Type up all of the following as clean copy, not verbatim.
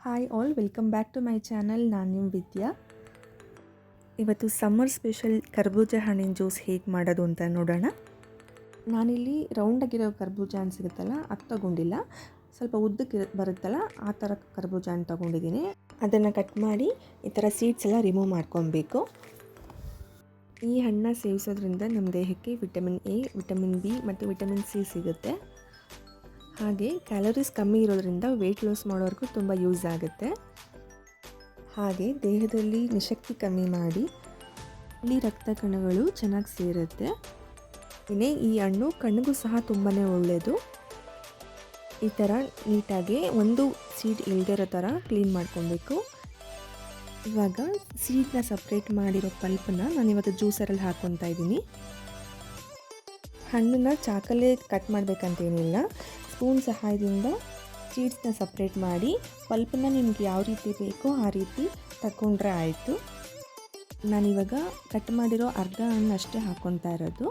Hi all, welcome back to my channel. ನಾನು ನಿಮ್ಮ ವಿದ್ಯಾ. ಇವತ್ತು ಸಮ್ಮರ್ ಸ್ಪೆಷಲ್ ಕರ್ಬೂಜ ಹಣ್ಣಿನ ಜ್ಯೂಸ್ ಹೇಗೆ ಮಾಡೋದು ಅಂತ ನೋಡೋಣ. ನಾನಿಲ್ಲಿ ರೌಂಡಾಗಿರೋ ಕರ್ಬೂಜ ಹಣ್ಣು ಸಿಗುತ್ತಲ್ಲ ಅದು ತಗೊಂಡಿಲ್ಲ, ಸ್ವಲ್ಪ ಉದ್ದಕ್ಕೆ ಬರುತ್ತಲ್ಲ ಆ ಥರ ಕರ್ಬೂಜ ಹಣ್ಣು ತೊಗೊಂಡಿದ್ದೀನಿ. ಅದನ್ನು ಕಟ್ ಮಾಡಿ ಈ ಥರ ಸೀಡ್ಸ್ ಎಲ್ಲ ರಿಮೂವ್ ಮಾಡ್ಕೊಬೇಕು. ಈ ಹಣ್ಣನ್ನ ಸೇವಿಸೋದ್ರಿಂದ ನಮ್ಮ ದೇಹಕ್ಕೆ ವಿಟಮಿನ್ ಎ, ವಿಟಮಿನ್ ಬಿ ಮತ್ತು ವಿಟಮಿನ್ ಸಿ ಸಿಗುತ್ತೆ. ಹಾಗೆ ಕ್ಯಾಲರೀಸ್ ಕಮ್ಮಿ ಇರೋದ್ರಿಂದ ವೆಯ್ಟ್ ಲಾಸ್ ಮಾಡೋರ್ಗೂ ತುಂಬ ಯೂಸ್ ಆಗುತ್ತೆ. ಹಾಗೆ ದೇಹದಲ್ಲಿ ನಿಶಕ್ತಿ ಕಮ್ಮಿ ಮಾಡಿ ಇಲ್ಲಿ ರಕ್ತ ಕಣಗಳು ಚೆನ್ನಾಗಿ ಸೇರುತ್ತೆ. ಇನ್ನೇ ಈ ಹಣ್ಣು ಕಣ್ಣಿಗೂ ಸಹ ತುಂಬಾ ಒಳ್ಳೆಯದು. ಈ ಥರ ನೀಟಾಗಿ ಒಂದು ಸೀಡ್ ಇಲ್ದಿರೋ ಥರ ಕ್ಲೀನ್ ಮಾಡ್ಕೊಬೇಕು. ಇವಾಗ ಸೀಡ್ನ ಸಪ್ರೇಟ್ ಮಾಡಿರೋ ಪಲ್ಪನ್ನ ನಾನಿವತ್ತು ಜ್ಯೂಸರಲ್ಲಿ ಹಾಕ್ಕೊತಾ ಇದ್ದೀನಿ. ಹಣ್ಣನ್ನು ಚಾಕಲ್ಲೇ ಕಟ್ ಮಾಡಬೇಕಂತೇನಿಲ್ಲ, ಸ್ಪೂನ್ ಸಹಾಯದಿಂದ ಸೀಡ್ಸ್ನ ಸಪ್ರೇಟ್ ಮಾಡಿ ಪಲ್ಪನ್ನು ನಿಮ್ಗೆ ಯಾವ ರೀತಿ ಬೇಕೋ ಆ ರೀತಿ ತಗೊಂಡ್ರೆ ಆಯಿತು. ನಾನಿವಾಗ ಕಟ್ ಮಾಡಿರೋ ಅರ್ಧ ಹಣ್ಣು ಅಷ್ಟೇ ಹಾಕ್ಕೊತಾ ಇರೋದು.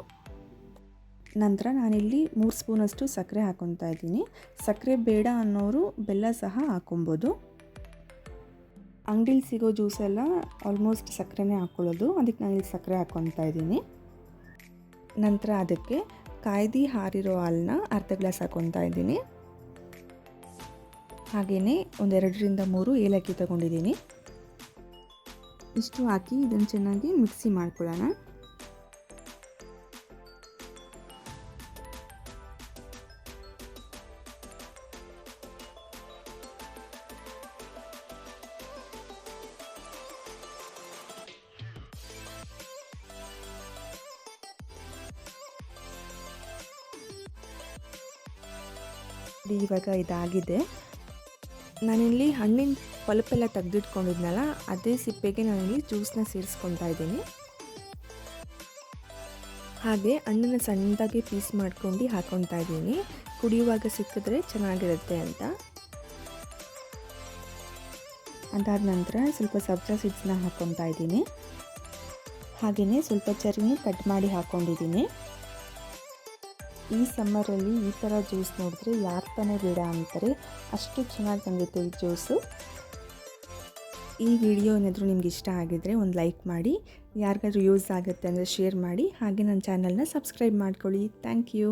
ನಂತರ ನಾನಿಲ್ಲಿ 3 ಸ್ಪೂನಷ್ಟು ಸಕ್ಕರೆ ಹಾಕ್ಕೊತಾ ಇದ್ದೀನಿ. ಸಕ್ಕರೆ ಬೇಡ ಅನ್ನೋರು ಬೆಲ್ಲ ಸಹ ಹಾಕ್ಕೊಬೋದು. ಅಂಗಡಿಲಿ ಸಿಗೋ ಜ್ಯೂಸೆಲ್ಲ ಆಲ್ಮೋಸ್ಟ್ ಸಕ್ಕರೆನೇ ಹಾಕ್ಕೊಳ್ಳೋದು, ಅದಕ್ಕೆ ನಾನಿಲ್ಲಿ ಸಕ್ಕರೆ ಹಾಕ್ಕೊತಾ ಇದ್ದೀನಿ. ನಂತರ ಅದಕ್ಕೆ ಕಾಯ್ದು ಹಾರಿರೋ ಹಾಲನ್ನ ಅರ್ಧ ಗ್ಲಾಸ್ ಹಾಕ್ಕೊತಾ ಇದ್ದೀನಿ. ಹಾಗೆಯೇ 2ರಿಂದ 3 ಏಲಕ್ಕಿ ತೊಗೊಂಡಿದ್ದೀನಿ. ಇಷ್ಟು ಹಾಕಿ ಇದನ್ನು ಚೆನ್ನಾಗಿ ಮಿಕ್ಸಿ ಮಾಡ್ಕೊಳ್ಳೋಣ. ಇವಾಗ ಇದಾಗಿದೆ. ನಾನಿಲ್ಲಿ ಹಣ್ಣಿನ ಪಲ್ಪೆಲ್ಲ ತೆಗೆದಿಟ್ಕೊಂಡಿದ್ನಲ್ಲ, ಅದೇ ಸಿಪ್ಪೆಗೆ ನಾನಿಲ್ಲಿ ಜ್ಯೂಸನ್ನ ಸೇರಿಸ್ಕೊತಾ ಇದ್ದೀನಿ. ಹಾಗೆ ಹಣ್ಣನ್ನು ಸಣ್ಣದಾಗಿ ಪೀಸ್ ಮಾಡ್ಕೊಂಡು ಹಾಕ್ಕೊತಾ ಇದ್ದೀನಿ, ಕುಡಿಯುವಾಗ ಸಿಕ್ಕಿದ್ರೆ ಚೆನ್ನಾಗಿರುತ್ತೆ ಅಂತ. ಅದಾದ ನಂತರ ಸ್ವಲ್ಪ ಸಬ್ಜಾ ಸೀಡ್ಸ್ನ ಹಾಕ್ಕೊತಾ ಇದ್ದೀನಿ. ಹಾಗೆಯೇ ಸ್ವಲ್ಪ ಚೆರ್ರಿನೂ ಕಟ್ ಮಾಡಿ ಹಾಕ್ಕೊಂಡಿದ್ದೀನಿ. ಈ ಸಮ್ಮರಲ್ಲಿ ಈ ಥರ ಜ್ಯೂಸ್ ನೋಡಿದ್ರೆ ಯಾರು ತಾನೇ ಬೇಡ ಅಂತಾರೆ, ಅಷ್ಟು ಚೆನ್ನಾಗಿ ಬಂದಿತ್ತು ಈ ಜ್ಯೂಸು. ಈ ವಿಡಿಯೋ ಏನಾದರೂ ನಿಮ್ಗೆ ಇಷ್ಟ ಆಗಿದ್ದರೆ ಒಂದು ಲೈಕ್ ಮಾಡಿ, ಯಾರಿಗಾದ್ರೂ ಯೂಸ್ ಆಗುತ್ತೆ ಅಂದರೆ ಶೇರ್ ಮಾಡಿ. ಹಾಗೆ ನನ್ನ ಚಾನಲ್ನ ಸಬ್ಸ್ಕ್ರೈಬ್ ಮಾಡ್ಕೊಳ್ಳಿ. Thank you.